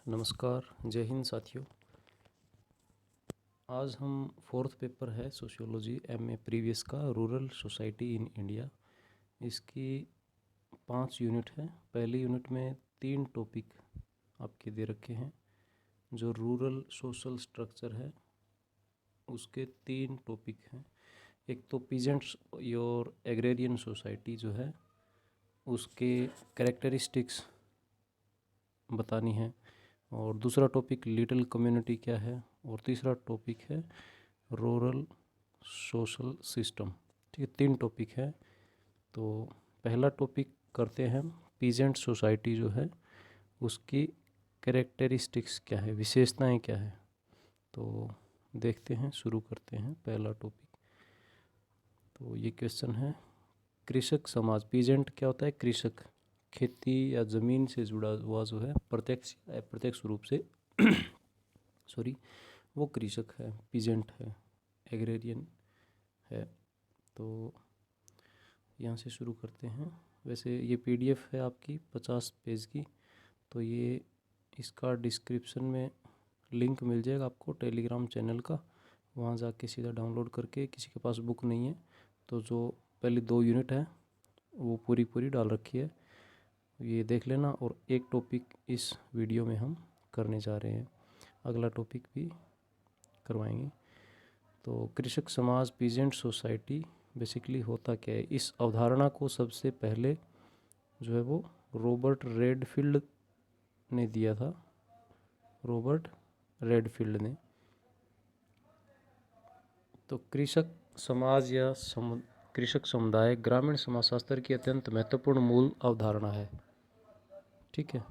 नमस्कार, जय हिंद साथियों। आज हम फोर्थ पेपर है सोशियोलॉजी एमए प्रीवियस का रूरल सोसाइटी इन इंडिया। इसकी 5 यूनिट है। पहली यूनिट में 3 टॉपिक आपके दे रखे हैं। जो रूरल सोशल स्ट्रक्चर है उसके 3 टॉपिक हैं। एक तो पीजेंट्स और एग्रेरियन सोसाइटी जो है उसके कैरेक्टरिस्टिक्स बतानी है, और दूसरा टॉपिक लिटिल कम्युनिटी क्या है, और तीसरा टॉपिक है रूरल सोशल सिस्टम। ठीक है, 3 टॉपिक है। तो पहला टॉपिक करते हैं, पीजेंट सोसाइटी जो है उसकी कैरेक्टरिस्टिक्स क्या है, विशेषताएं क्या है। तो देखते हैं, शुरू करते हैं पहला टॉपिक। तो ये क्वेश्चन है, कृषक समाज। पीजेंट क्या होता है? कृषक, खेती या ज़मीन से जुड़ा हुआ जो है प्रत्यक्ष या अप्रत्यक्ष रूप से सॉरी वो कृषक है, पीजेंट है, एग्रेरियन है। तो यहाँ से शुरू करते हैं। वैसे ये पीडीएफ है आपकी 50 पेज की। तो ये इसका डिस्क्रिप्शन में लिंक मिल जाएगा आपको टेलीग्राम चैनल का, वहाँ जाके सीधा डाउनलोड करके, किसी के पास बुक नहीं है तो जो पहली 2 यूनिट है वो पूरी डाल रखी है, ये देख लेना। और एक टॉपिक इस वीडियो में हम करने जा रहे हैं, अगला टॉपिक भी करवाएंगे। तो कृषक समाज, पीजेंट सोसाइटी बेसिकली होता क्या है? इस अवधारणा को सबसे पहले जो है वो रॉबर्ट रेडफील्ड ने दिया था। रॉबर्ट रेडफील्ड ने। तो कृषक समाज या कृषक समुदाय ग्रामीण समाजशास्त्र की अत्यंत महत्वपूर्ण मूल अवधारणा है। ठीक है।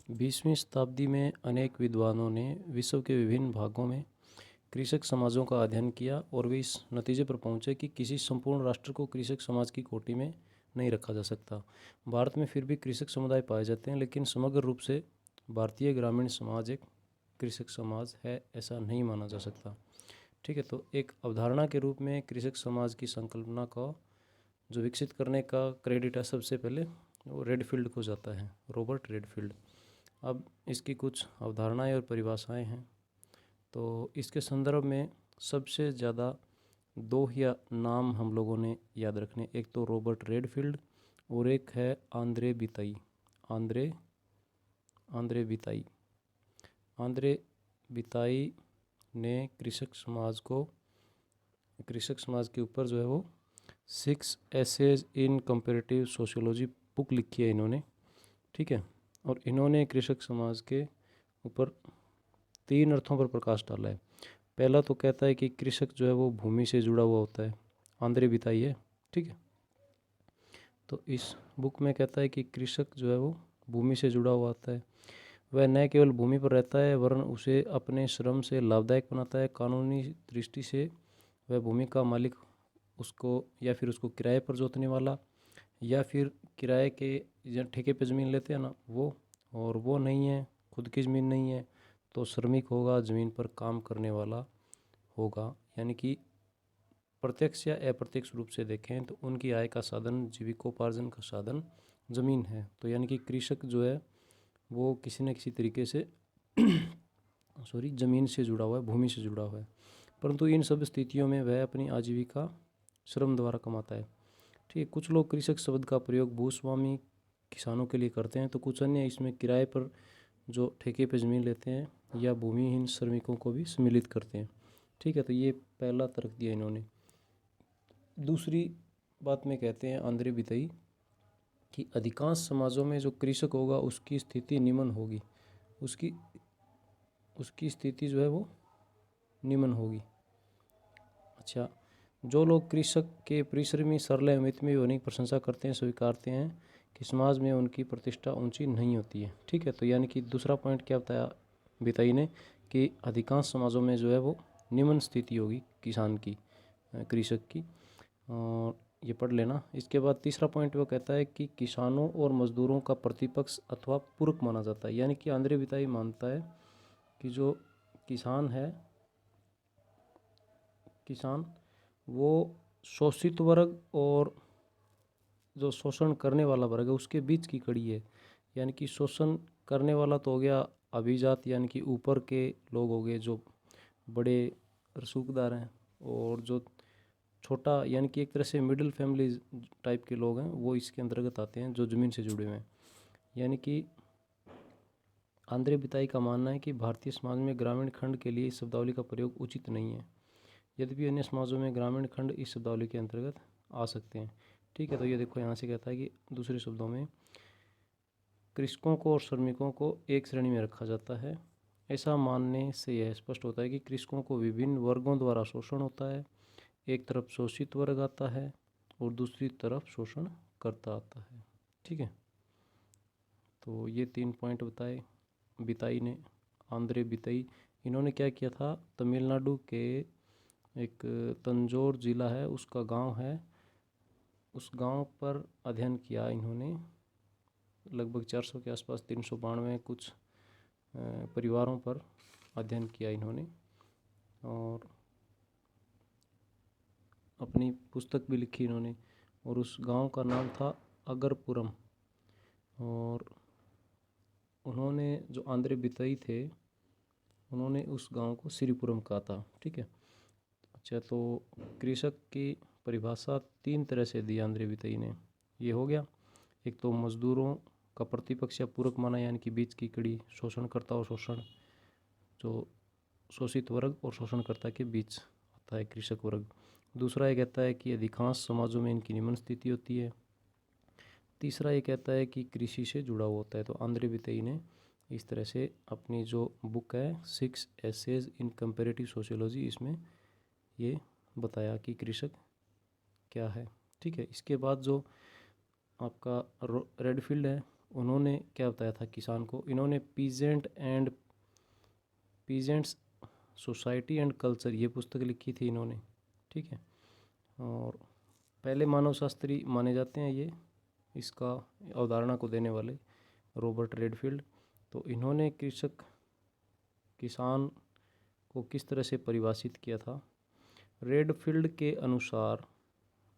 20वीं शताब्दी में अनेक विद्वानों ने विश्व के विभिन्न भागों में कृषक समाजों का अध्ययन किया और वे इस नतीजे पर पहुंचे कि किसी संपूर्ण राष्ट्र को कृषक समाज की कोटि में नहीं रखा जा सकता। भारत में फिर भी कृषक समुदाय पाए जाते हैं, लेकिन समग्र रूप से भारतीय ग्रामीण समाज एक कृषक समाज है ऐसा नहीं माना जा सकता। ठीक है। तो एक अवधारणा के रूप में कृषक समाज की संकल्पना का जो विकसित करने का क्रेडिट है सबसे पहले वो रेडफील्ड को जाता है, रॉबर्ट रेडफील्ड। अब इसकी कुछ अवधारणाएं और परिभाषाएं हैं। तो इसके संदर्भ में सबसे ज़्यादा 2 या नाम हम लोगों ने याद रखने, एक तो रॉबर्ट रेडफील्ड और एक है आंद्रे बिताई। आंद्रे बिताई बिताई ने कृषक समाज के ऊपर जो है वो 6 essays in comparative sociology book लिखी है इन्होंने। ठीक है। और इन्होंने कृषक समाज के ऊपर 3 अर्थों पर प्रकाश डाला है। पहला तो कहता है कि कृषक जो है वो भूमि से जुड़ा हुआ होता है, आंद्रे बिताई है। ठीक है। तो इस बुक में कहता है कि कृषक जो है वो भूमि से जुड़ा हुआ होता है। वह न केवल भूमि पर रहता है वरन उसे अपने श्रम से लाभदायक बनाता है। कानूनी दृष्टि से वह भूमि का मालिक उसको, या फिर उसको किराए पर जोतने वाला, या फिर किराए के या ठेके पे ज़मीन लेते हैं ना वो, और वो नहीं है, खुद की ज़मीन नहीं है तो श्रमिक होगा, ज़मीन पर काम करने वाला होगा। यानी कि प्रत्यक्ष या अप्रत्यक्ष रूप से देखें तो उनकी आय का साधन, जीविकोपार्जन का साधन ज़मीन है। तो यानी कि कृषक जो है वो किसी न किसी तरीके से ज़मीन से जुड़ा हुआ है, भूमि से जुड़ा हुआ है। परंतु इन सब स्थितियों में वह अपनी आजीविका श्रम द्वारा कमाता है। ठीक है। कुछ लोग कृषक शब्द का प्रयोग भूस्वामी किसानों के लिए करते हैं, तो कुछ अन्य इसमें किराए पर जो ठेके पे ज़मीन लेते हैं या भूमिहीन श्रमिकों को भी सम्मिलित करते हैं। ठीक है। तो ये पहला तर्क दिया इन्होंने। दूसरी बात में कहते हैं आंद्रे बिताई कि अधिकांश समाजों में जो कृषक होगा उसकी स्थिति निम्न होगी, उसकी स्थिति जो है वो निम्न होगी। अच्छा, जो लोग कृषक के परिश्रमी, सरल एवं मितव्ययी होने की प्रशंसा करते हैं, स्वीकारते हैं कि समाज में उनकी प्रतिष्ठा ऊंची नहीं होती है। ठीक है। तो यानी कि दूसरा पॉइंट क्या बताया बिताई ने कि अधिकांश समाजों में जो है वो निम्न स्थिति होगी किसान की, कृषक की। और ये पढ़ लेना। इसके बाद तीसरा पॉइंट वो कहता है कि किसानों और मजदूरों का प्रतिपक्ष अथवा पूरक माना जाता है। यानी कि आंद्रे बिताई मानता है कि जो किसान वो शोषित वर्ग और जो शोषण करने वाला वर्ग है उसके बीच की कड़ी है। यानी कि शोषण करने वाला तो हो गया अभिजात, यानी कि ऊपर के लोग हो गए जो बड़े रसूखदार हैं, और जो छोटा यानी कि एक तरह से मिडिल फैमिली टाइप के लोग हैं वो इसके अंतर्गत आते हैं, जो ज़मीन से जुड़े हुए हैं। यानी कि आंद्रे बिताई का मानना है कि भारतीय समाज में ग्रामीण खंड के लिए इस शब्दावली का प्रयोग उचित नहीं है, यद्यपि अन्य समाजों में ग्रामीण खंड इस शब्दावली के अंतर्गत आ सकते हैं। ठीक है, तो ये देखो यहाँ से कहता है कि दूसरे शब्दों में कृषकों को और श्रमिकों को एक श्रेणी में रखा जाता है। ऐसा मानने से यह स्पष्ट होता है कि कृषकों को विभिन्न वर्गों द्वारा शोषण होता है। एक तरफ शोषित वर्ग आता है और दूसरी तरफ शोषण करता आता है। ठीक है, तो ये 3 पॉइंट बताए बिताई ने, आंद्रे बिताई। इन्होंने क्या किया था, तमिलनाडु के एक तंजौर जिला है, उसका गांव है, उस गांव पर अध्ययन किया इन्होंने। लगभग 400 के आसपास 392 कुछ परिवारों पर अध्ययन किया इन्होंने, और अपनी पुस्तक भी लिखी इन्होंने। और उस गांव का नाम था अगरपुरम, और उन्होंने जो आंद्रे बिताई थे उन्होंने उस गांव को श्रीपुरम कहा था। ठीक है, अच्छा, तो कृषक की परिभाषा 3 तरह से दी आंद्रे बिताई ने। ये हो गया, एक तो मजदूरों का प्रतिपक्ष या पूरक माना, यानी कि बीच की कड़ी, शोषणकर्ता और शोषण, जो शोषित वर्ग और शोषणकर्ता के बीच आता है कृषक वर्ग। दूसरा ये कहता है कि अधिकांश समाजों में इनकी निम्न स्थिति होती है। तीसरा ये कहता है कि कृषि से जुड़ा हुआ होता है। तो आंद्रे बिताई ने इस तरह से अपनी जो बुक है 6 एसेज इन कंपैरेटिव सोशियोलॉजी, इसमें ये बताया कि कृषक क्या है। ठीक है, इसके बाद जो आपका रेडफील्ड है, उन्होंने क्या बताया था किसान को, इन्होंने पीजेंट्स सोसाइटी एंड कल्चर, ये पुस्तक लिखी थी इन्होंने। ठीक है, और पहले मानव शास्त्री माने जाते हैं ये, इसका अवधारणा को देने वाले रॉबर्ट रेडफील्ड। तो इन्होंने किसान को किस तरह से परिभाषित किया था। रेडफील्ड के अनुसार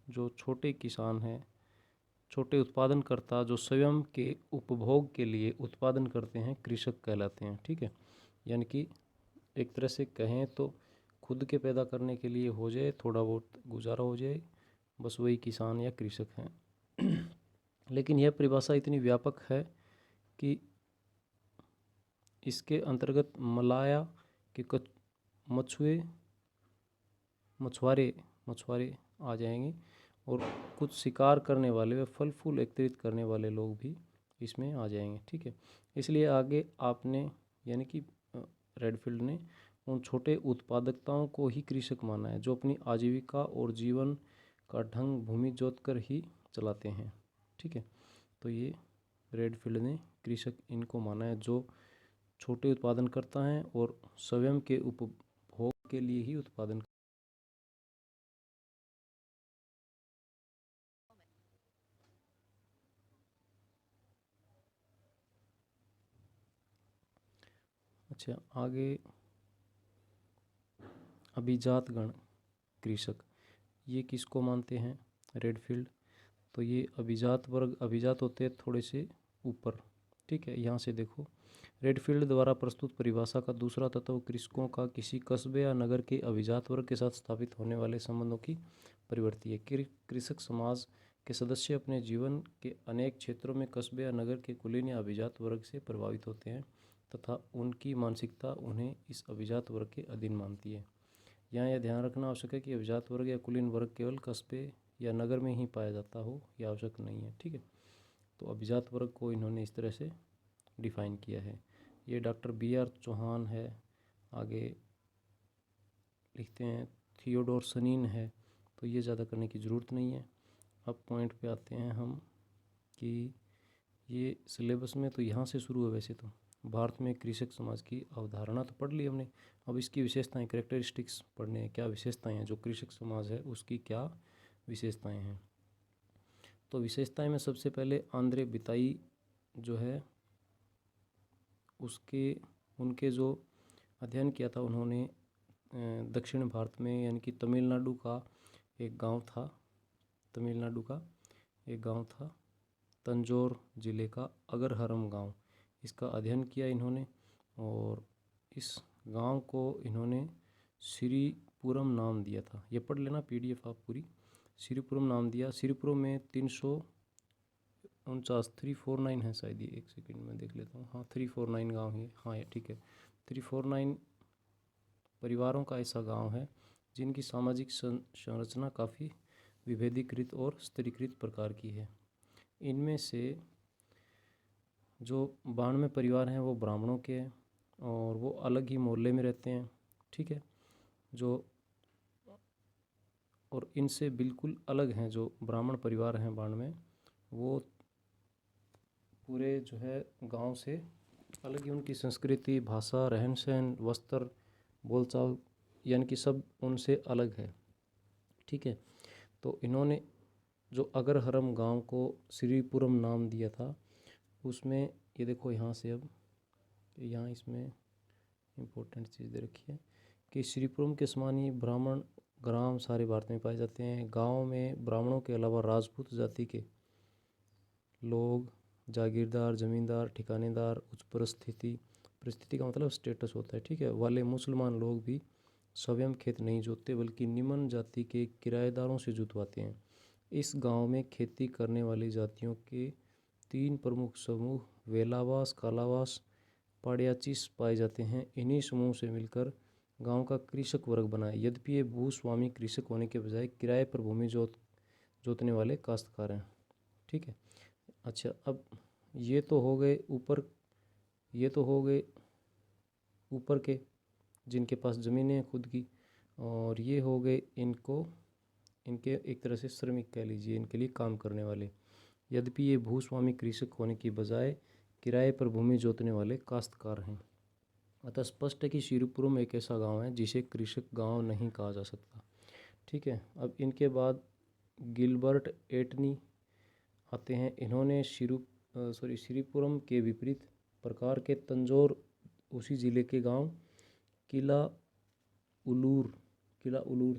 जो छोटे किसान हैं, छोटे उत्पादनकर्ता जो स्वयं के उपभोग के लिए उत्पादन करते हैं, कृषक कहलाते हैं। ठीक है, यानी कि एक तरह से कहें तो खुद के पैदा करने के लिए हो जाए, थोड़ा बहुत गुजारा हो जाए, बस वही किसान या कृषक हैं। लेकिन यह परिभाषा इतनी व्यापक है कि इसके अंतर्गत मलाया के मछुआरे आ जाएंगे, और कुछ शिकार करने वाले व फल फूल एकत्रित करने वाले लोग भी इसमें आ जाएंगे। ठीक है, इसलिए आगे आपने यानी कि रेडफील्ड ने उन छोटे उत्पादकताओं को ही कृषक माना है, जो अपनी आजीविका और जीवन का ढंग भूमि जोत कर ही चलाते हैं। ठीक है, तो ये रेडफील्ड ने कृषक इनको माना है, जो छोटे उत्पादन करता है और स्वयं के उपभोग के लिए ही उत्पादन। अच्छा, आगे अभिजात गण कृषक, ये किसको मानते हैं रेडफील्ड, तो ये अभिजात वर्ग, अभिजात होते हैं थोड़े से ऊपर। ठीक है, यहाँ से देखो, रेडफील्ड द्वारा प्रस्तुत परिभाषा का दूसरा तत्व कृषकों का किसी कस्बे या नगर के अभिजात वर्ग के साथ स्थापित होने वाले संबंधों की प्रवृत्ति है। कृषक समाज के सदस्य अपने जीवन के अनेक क्षेत्रों में कस्बे या नगर के कुलीन या अभिजात वर्ग से प्रभावित होते हैं, तथा उनकी मानसिकता उन्हें इस अभिजात वर्ग के अधीन मानती है। यहाँ यह ध्यान रखना आवश्यक है कि अभिजात वर्ग या कुलीन वर्ग केवल कस्बे या नगर में ही पाया जाता हो, यह आवश्यक नहीं है। ठीक है, तो अभिजात वर्ग को इन्होंने इस तरह से डिफाइन किया है। ये डॉक्टर BR चौहान है, आगे लिखते हैं थियोडोर सनीन है, तो ये ज़्यादा करने की ज़रूरत नहीं है। अब पॉइंट पे आते हैं हम कि ये सिलेबस में तो यहाँ से शुरू है। वैसे तो भारत में कृषक समाज की अवधारणा तो पढ़ ली हमने, अब इसकी विशेषताएं, कैरेक्टरिस्टिक्स पढ़ने हैं, क्या विशेषताएं हैं जो कृषक समाज है उसकी, क्या विशेषताएं हैं। तो विशेषताएं में सबसे पहले आंद्रे बिताई जो है उनके जो अध्ययन किया था उन्होंने दक्षिण भारत में, यानी कि तमिलनाडु का एक गांव था, तंजौर जिले का अगरहरम गांव, इसका अध्ययन किया इन्होंने और इस गांव को इन्होंने श्रीपुरम नाम दिया था। ये पढ़ लेना PDF आप पूरी। श्रीपुरम नाम दिया। श्रीपुरम में 349 है शायद, ये एक सेकंड में देख लेता हूँ। हाँ 349 गांव है। हाँ ये ठीक है, 349 परिवारों का ऐसा गांव है जिनकी सामाजिक संरचना काफ़ी विभेदीकृत और स्तरीकृत प्रकार की है। इनमें से जो 92 परिवार हैं वो ब्राह्मणों के हैं और वो अलग ही मोहल्ले में रहते हैं, ठीक है। जो और इनसे बिल्कुल अलग हैं जो ब्राह्मण परिवार हैं 92, वो पूरे जो है गांव से अलग ही, उनकी संस्कृति, भाषा, रहन सहन, वस्त्र, बोलचाल, यानी कि सब उनसे अलग है, ठीक है। तो इन्होंने जो अगरहरम गांव को श्रीपुरम नाम दिया था, उसमें ये देखो यहाँ से, अब यहाँ इसमें इम्पोर्टेंट चीज़ दे रखी है कि श्रीपुरम के समान ही ब्राह्मण ग्राम सारे भारत में पाए जाते हैं। गांव में ब्राह्मणों के अलावा राजपूत जाति के लोग, जागीरदार, जमींदार, ठिकानेदार, उच्च परिस्थिति का मतलब स्टेटस होता है, ठीक है, वाले मुसलमान लोग भी स्वयं खेत नहीं जोतते बल्कि निम्न जाति के किराएदारों से जुतवाते हैं। इस गांव में खेती करने वाली जातियों के 3 प्रमुख समूह वेलावास, कालावास, पाड़ियाचिस पाए जाते हैं। इन्हीं समूह से मिलकर गांव का कृषक वर्ग बना है। यद्यपि ये भूस्वामी कृषक होने के बजाय किराए पर भूमि जोतने वाले काश्तकार हैं, ठीक है। अच्छा, अब ये तो हो गए ऊपर, ये तो हो गए ऊपर के जिनके पास ज़मीनें हैं खुद की, और ये हो गए इनके एक तरह से श्रमिक कह लीजिए, इनके लिए काम करने वाले। यद्यपि ये भूस्वामी कृषक होने की बजाय किराए पर भूमि जोतने वाले काश्तकार हैं। अतः स्पष्ट है कि श्रीपुरम एक ऐसा गांव है जिसे कृषक गांव नहीं कहा जा सकता, ठीक है। अब इनके बाद गिलबर्ट एटनी आते हैं। इन्होंने श्रीपुरम के विपरीत प्रकार के तंजौर, उसी ज़िले के गांव किला उलूर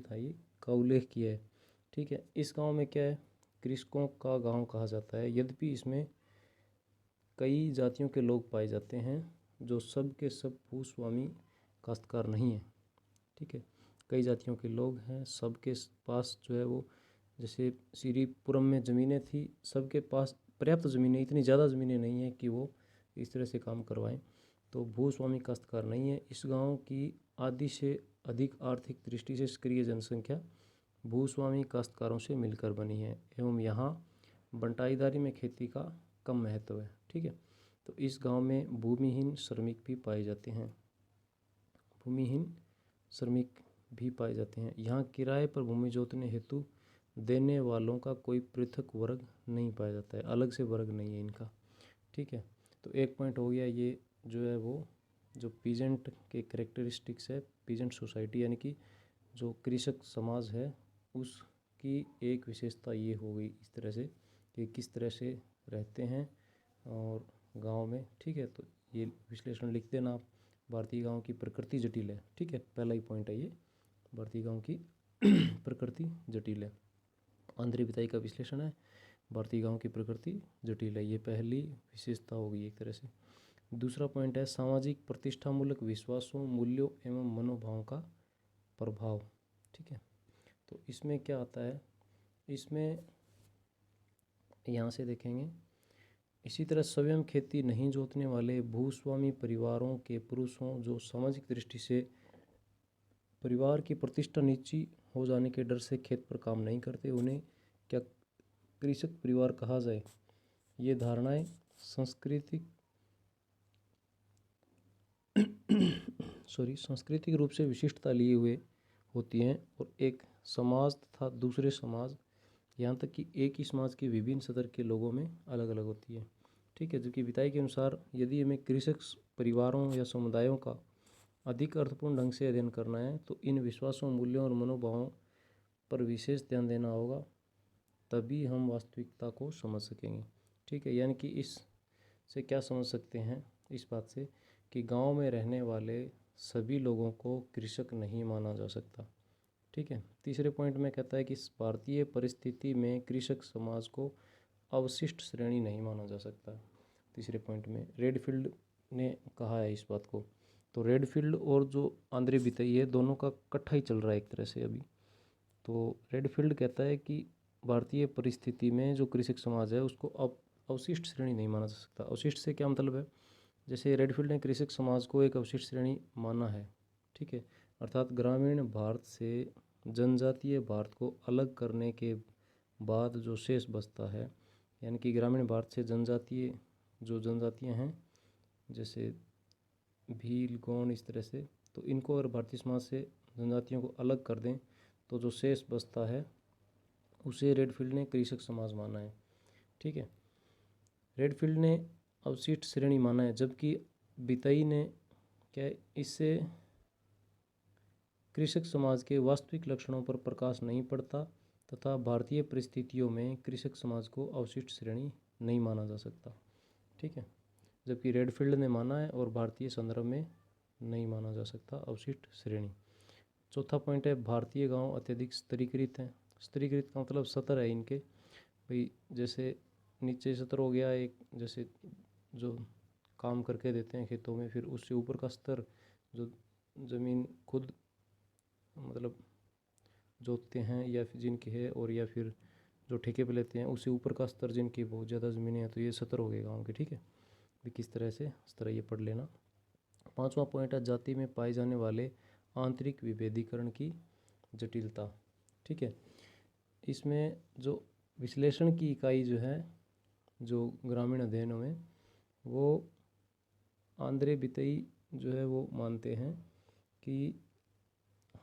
था ये, का उल्लेख किया है, ठीक है। इस गांव में क्या है, कृषकों का गांव कहा जाता है। यद्यपि इसमें कई जातियों के लोग पाए जाते हैं जो सब के सब भूस्वामी काश्तकार नहीं है, ठीक है। कई जातियों के लोग हैं, सबके पास जो है वो, जैसे श्रीपुरम में ज़मीनें थी, सबके पास पर्याप्त ज़मीनें, इतनी ज़्यादा ज़मीनें नहीं है कि वो इस तरह से काम करवाएं, तो भूस्वामी काश्तकार नहीं है। इस गांव की आधी से अधिक आर्थिक दृष्टि से सक्रिय जनसंख्या भूस्वामी काश्तकारों से मिलकर बनी है एवं यहाँ बंटाईदारी में खेती का कम महत्व है, ठीक है। तो इस गांव में भूमिहीन श्रमिक भी पाए जाते हैं, यहाँ किराए पर भूमि जोतने हेतु देने वालों का कोई पृथक वर्ग नहीं पाया जाता है, अलग से वर्ग नहीं है इनका, ठीक है। तो एक पॉइंट हो गया ये, जो है वो जो पीजेंट के कैरेक्टरिस्टिक्स है, पीजेंट सोसाइटी यानी कि जो कृषक समाज है उसकी एक विशेषता ये हो गई इस तरह से कि किस तरह से रहते हैं और गांव में, ठीक है। तो ये विश्लेषण लिख देना आप। भारतीय गांव की प्रकृति जटिल है, ठीक है, पहला ही पॉइंट है ये, भारतीय गांव की प्रकृति जटिल है। आंध्री बिताई का विश्लेषण है, भारतीय गांव की प्रकृति जटिल है, ये पहली विशेषता होगी एक तरह से। दूसरा पॉइंट है सामाजिक प्रतिष्ठामूलक विश्वासों, मूल्यों एवं मनोभावों का प्रभाव, ठीक है। तो इसमें क्या आता है, इसमें यहाँ से देखेंगे, इसी तरह स्वयं खेती नहीं जोतने वाले भूस्वामी परिवारों के पुरुषों जो सामाजिक दृष्टि से परिवार की प्रतिष्ठा नीची हो जाने के डर से खेत पर काम नहीं करते, उन्हें क्या कृषक परिवार कहा जाए। ये धारणाएं सांस्कृतिक रूप से विशिष्टता लिए हुए होती हैं और एक समाज तथा दूसरे समाज, यहाँ तक कि एक ही समाज के विभिन्न स्तर के लोगों में अलग अलग होती है, ठीक है। जबकि बिताई के अनुसार यदि हमें कृषक परिवारों या समुदायों का अधिक अर्थपूर्ण ढंग से अध्ययन करना है तो इन विश्वासों, मूल्यों और मनोभावों पर विशेष ध्यान देना होगा, तभी हम वास्तविकता को समझ सकेंगे, ठीक है। यानी कि इस से क्या समझ सकते हैं, इस बात से कि गांव में रहने वाले सभी लोगों को कृषक नहीं माना जा सकता, ठीक है। तीसरे पॉइंट में कहता है कि भारतीय परिस्थिति में कृषक समाज को अवशिष्ट श्रेणी नहीं माना जा सकता। तीसरे पॉइंट में रेडफील्ड ने कहा है इस बात को। तो रेडफील्ड और जो आंद्रे बिथई है दोनों का इकट्ठा ही चल रहा है एक तरह से अभी। तो रेडफील्ड कहता है कि भारतीय परिस्थिति में जो कृषक समाज है उसको अब अवशिष्ट श्रेणी नहीं माना जा सकता। अवशिष्ट से क्या मतलब है, जैसे रेडफील्ड ने कृषक समाज को एक अवशिष्ट श्रेणी माना है, ठीक है। अर्थात ग्रामीण भारत से जनजातीय भारत को अलग करने के बाद जो शेष बचता है, यानी कि ग्रामीण भारत से जनजातीय जो जनजातियाँ हैं जैसे भील गौंड इस तरह से, तो इनको अगर भारतीय समाज से जनजातियों को अलग कर दें तो जो शेष बचता है उसे रेडफील्ड ने कृषक समाज माना है, ठीक है। रेडफील्ड ने अवशिष्ट श्रेणी माना है, जबकि बितई ने क्या इससे कृषक समाज के वास्तविक लक्षणों पर प्रकाश नहीं पड़ता तथा भारतीय परिस्थितियों में कृषक समाज को अवशिष्ट श्रेणी नहीं माना जा सकता, ठीक है। जबकि रेडफील्ड ने माना है और भारतीय संदर्भ में नहीं माना जा सकता अवशिष्ट श्रेणी। चौथा पॉइंट है भारतीय गांव अत्यधिक स्तरीकृत हैं। स्तरीकृत का मतलब सतर है इनके, भाई जैसे नीचे सतर हो गया एक, जैसे जो काम करके देते हैं खेतों में, फिर उससे ऊपर का स्तर जो ज़मीन खुद मतलब जोतते हैं या फिर जिनकी है, और या फिर जो ठेके पे लेते हैं उससे ऊपर का स्तर जिनकी बहुत ज़्यादा ज़मीनें हैं, तो ये सतर हो गए गाँव के, ठीक है। भी किस तरह से इस तरह ये पढ़ लेना। पांचवा पॉइंट है जाति में पाए जाने वाले आंतरिक विभेदीकरण की जटिलता, ठीक है। इसमें जो विश्लेषण की इकाई जो है जो ग्रामीण अध्ययनों में, वो आंद्रे बितई जो है वो मानते हैं कि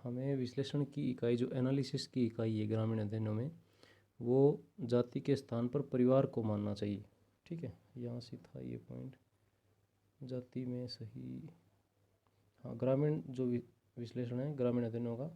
हमें विश्लेषण की इकाई जो एनालिसिस की इकाई है ग्रामीण अध्ययनों में, वो जाति के स्थान पर परिवार को मानना चाहिए, ठीक है। यहाँ से था ये पॉइंट, जाति में सही, हाँ ग्रामीण जो विश्लेषण है ग्रामीण अध्ययनों का,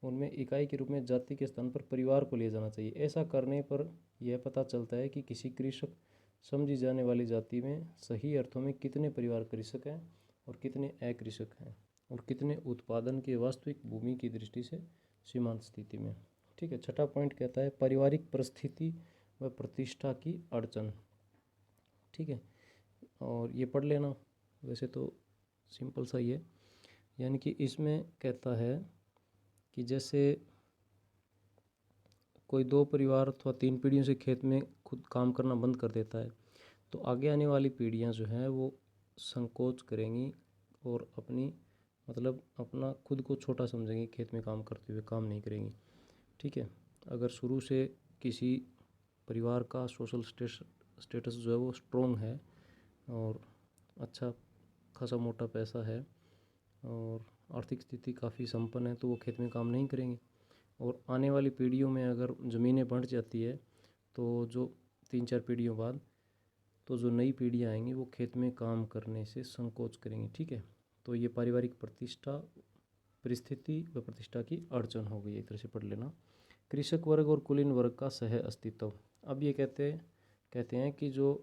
उनमें इकाई के रूप में जाति के स्थान पर परिवार को ले जाना चाहिए। ऐसा करने पर यह पता चलता है कि किसी कृषक समझी जाने वाली जाति में सही अर्थों में कितने परिवार कृषक हैं और कितने अकृषक हैं, और कितने उत्पादन के वास्तविक भूमि की दृष्टि से सीमांत स्थिति में, ठीक है। छठा पॉइंट कहता है पारिवारिक परिस्थिति व प्रतिष्ठा की अड़चन, ठीक है। और ये पढ़ लेना, वैसे तो सिंपल सा ही है। यानी कि इसमें कहता है कि जैसे कोई दो परिवार अथवा तीन पीढ़ियों से खेत में खुद काम करना बंद कर देता है, तो आगे आने वाली पीढ़ियां जो हैं वो संकोच करेंगी और अपनी मतलब अपना खुद को छोटा समझेंगी, खेत में काम करते हुए काम नहीं करेंगी, ठीक है। अगर शुरू से किसी परिवार का सोशल स्टेटस जो है वो स्ट्रॉन्ग है और अच्छा खासा मोटा पैसा है और आर्थिक स्थिति काफ़ी संपन्न है, तो वो खेत में काम नहीं करेंगे। और आने वाली पीढ़ियों में अगर ज़मीनें बढ़ जाती है तो जो 3-4 पीढ़ियों बाद तो जो नई पीढ़ियाँ आएंगी वो खेत में काम करने से संकोच करेंगी, ठीक है। तो ये पारिवारिक परिस्थिति व प्रतिष्ठा की अड़चन हो गई, एक तरह से पढ़ लेना। कृषक वर्ग और कुलीन वर्ग का सह अस्तित्व। अब ये कहते हैं कि जो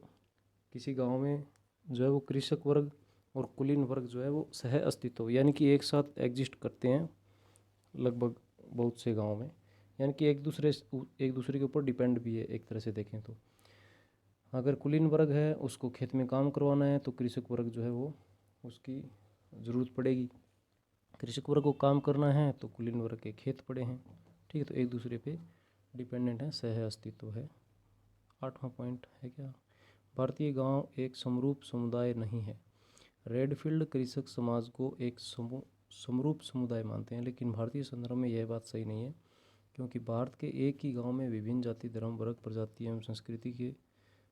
किसी गांव में जो है वो कृषक वर्ग और कुलीन वर्ग जो है वो सह अस्तित्व यानी कि एक साथ एग्जिस्ट करते हैं लगभग बहुत से गाँव में, यानी कि एक दूसरे के ऊपर डिपेंड भी है एक तरह से देखें तो। अगर कुलीन वर्ग है उसको खेत में काम करवाना है तो कृषक वर्ग जो है वो उसकी ज़रूरत पड़ेगी। कृषक वर्ग को काम करना है तो कुलीन वर्ग के खेत पड़े हैं, ठीक है। तो एक दूसरे पे डिपेंडेंट है, सह अस्तित्व है। 8वां पॉइंट है क्या, भारतीय गांव एक समरूप समुदाय नहीं है। रेडफील्ड कृषक समाज को एक समरूप समुदाय मानते हैं, लेकिन भारतीय संदर्भ में यह बात सही नहीं है, क्योंकि भारत के एक ही गांव में विभिन्न जाति धर्म वर्ग प्रजाति एवं संस्कृति के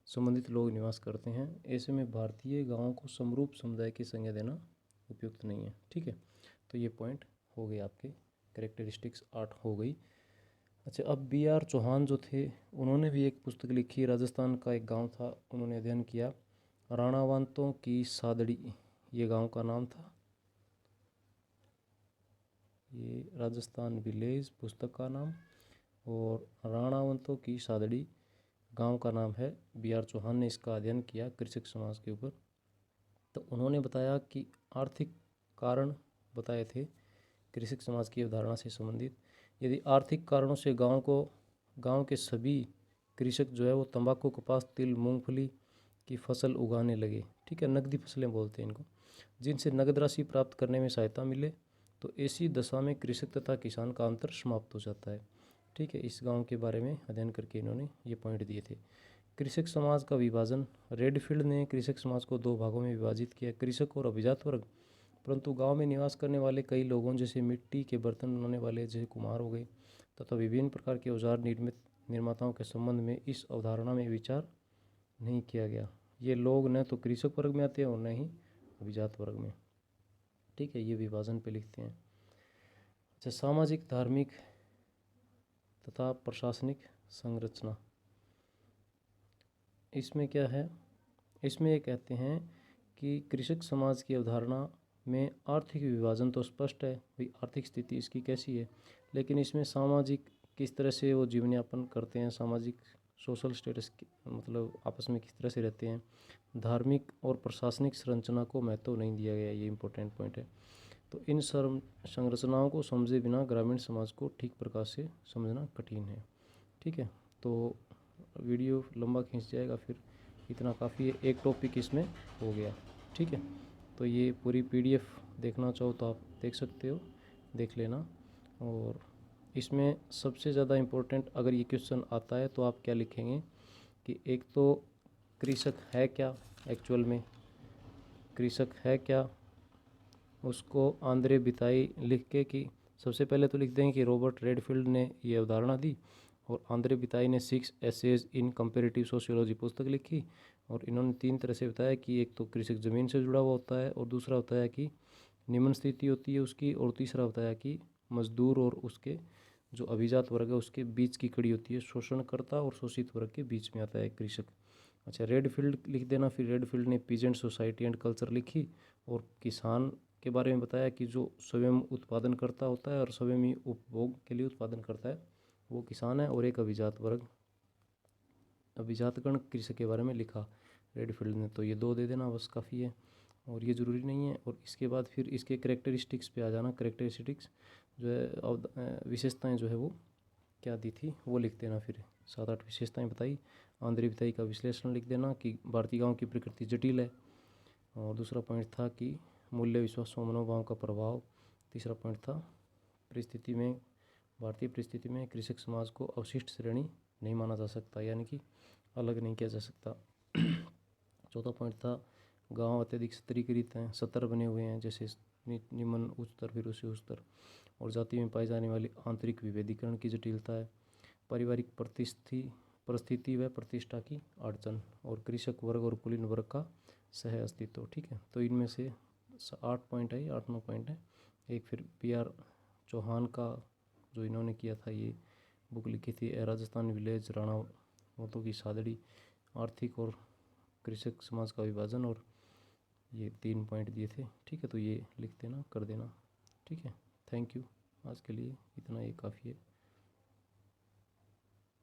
संबंधित लोग निवास करते हैं। ऐसे में भारतीय गाँव को समरूप समुदाय की संज्ञा देना उपयुक्त नहीं है, ठीक है। तो ये पॉइंट हो गए आपके, कैरेक्टरिस्टिक्स 8 हो गई। अच्छा, अब B.R. चौहान जो थे उन्होंने भी एक पुस्तक लिखी, राजस्थान का एक गांव था, उन्होंने अध्ययन किया राणावंतों की सादड़ी, ये गांव का नाम था। ये राजस्थान विलेज पुस्तक का नाम, और राणावंतों की सादड़ी गांव का नाम है। B.R. चौहान ने इसका अध्ययन किया कृषक समाज के ऊपर। तो उन्होंने बताया कि आर्थिक कारण बताए थे कृषक समाज की अवधारणा से संबंधित। यदि आर्थिक कारणों से गांव के सभी कृषक जो है वो तंबाकू, कपास, तिल, मूंगफली की फसल उगाने लगे, ठीक है, नकदी फसलें बोलते हैं इनको, जिनसे नगद राशि प्राप्त करने में सहायता मिले, तो ऐसी दशा में कृषक तथा किसान का अंतर समाप्त हो जाता है। ठीक है, इस गांव के बारे में अध्ययन करके इन्होंने ये पॉइंट दिए थे। कृषक समाज का विभाजन, रेडफील्ड ने कृषक समाज को दो भागों में विभाजित किया, कृषक और अभिजात वर्ग। परंतु गांव में निवास करने वाले कई लोगों जैसे मिट्टी के बर्तन बनाने वाले जैसे कुम्हार हो गए तथा विभिन्न प्रकार के औजार निर्माताओं के संबंध में इस अवधारणा में विचार नहीं किया गया। ये लोग न तो कृषक वर्ग में आते हैं और न ही अभिजात वर्ग में। ठीक है, ये विभाजन पे लिखते हैं। अच्छा, सामाजिक, धार्मिक तथा प्रशासनिक संरचना, इसमें क्या है, इसमें ये कहते हैं कि कृषक समाज की अवधारणा में आर्थिक विभाजन तो स्पष्ट है, भाई आर्थिक स्थिति इसकी कैसी है, लेकिन इसमें सामाजिक किस तरह से वो जीवन यापन करते हैं, सामाजिक सोशल स्टेटस मतलब आपस में किस तरह से रहते हैं, धार्मिक और प्रशासनिक संरचना को महत्व नहीं दिया गया। ये इंपॉर्टेंट पॉइंट है। तो इन संरचनाओं को समझे बिना ग्रामीण समाज को ठीक प्रकार से समझना कठिन है। ठीक है, तो वीडियो लंबा खींच जाएगा, फिर इतना काफ़ी है, एक टॉपिक इसमें हो गया। ठीक है, तो ये पूरी पीडीएफ देखना चाहो तो आप देख सकते हो, देख लेना। और इसमें सबसे ज़्यादा इम्पोर्टेंट अगर ये क्वेश्चन आता है तो आप क्या लिखेंगे कि एक तो कृषक है क्या, एक्चुअल में कृषक है क्या, उसको आंद्रे बिताई लिख के कि सबसे पहले तो लिख देंगे कि रॉबर्ट रेडफील्ड ने ये अवधारणा दी और आंद्रे बिताई ने 6 एसेज इन कंपेरेटिव सोशियोलॉजी पुस्तक लिखी। और इन्होंने 3 तरह से बताया कि एक तो कृषक ज़मीन से जुड़ा हुआ होता है, और दूसरा होता है कि निम्न स्थिति होती है उसकी, और तीसरा होता है कि मजदूर और उसके जो अभिजात वर्ग है उसके बीच की कड़ी होती है, शोषणकर्ता और शोषित वर्ग के बीच में आता है कृषक। अच्छा, रेडफील्ड लिख देना। फिर रेडफील्ड ने पीजेंट सोसाइटी एंड कल्चर लिखी और किसान के बारे में बताया कि जो स्वयं उत्पादन करता होता है और स्वयं ही उपभोग के लिए उत्पादन करता है वो किसान है। और एक अभिजात वर्ग, अभिजातगण कृषि के बारे में लिखा रेडफील्ड ने। तो ये 2 दे देना बस, काफ़ी है, और ये ज़रूरी नहीं है। और इसके बाद फिर इसके करेक्टरिस्टिक्स पे आ जाना। करेक्टरिस्टिक्स जो है, विशेषताएं जो है वो क्या दी थी वो लिख देना। फिर 7-8 विशेषताएं बताई। आंद्रे बिताई का विश्लेषण लिख देना कि भारतीय गाँव की प्रकृति जटिल है। और दूसरा पॉइंट था कि मूल्य, विश्वास व मनोभाव का प्रभाव। तीसरा पॉइंट था परिस्थिति में, भारतीय परिस्थिति में कृषक समाज को अवशिष्ट श्रेणी नहीं माना जा सकता, यानी कि अलग नहीं किया जा सकता। चौथा पॉइंट था गांव अत्यधिक स्तरीकृत हैं, सतर बने हुए हैं, जैसे निम्न, उच्च स्तर, फिर उसी उच्च स्तर। और जाति में पाई जाने वाली आंतरिक विभेदीकरण की जटिलता है। पारिवारिक परिस्थिति व प्रतिष्ठा की अड़चन, और कृषक वर्ग और कुलीन वर्ग का सह अस्तित्व। ठीक है, तो इनमें से 8 पॉइंट है, 8-9 पॉइंट है। एक फिर PR चौहान का जो इन्होंने किया था, ये बुक लिखी थी राजस्थान विलेज राणा मोतों की सादड़ी, आर्थिक और कृषक समाज का विभाजन, और ये 3 पॉइंट दिए थे। ठीक है, तो ये लिख देना, कर देना। ठीक है, थैंक यू। आज के लिए इतना ही काफ़ी है।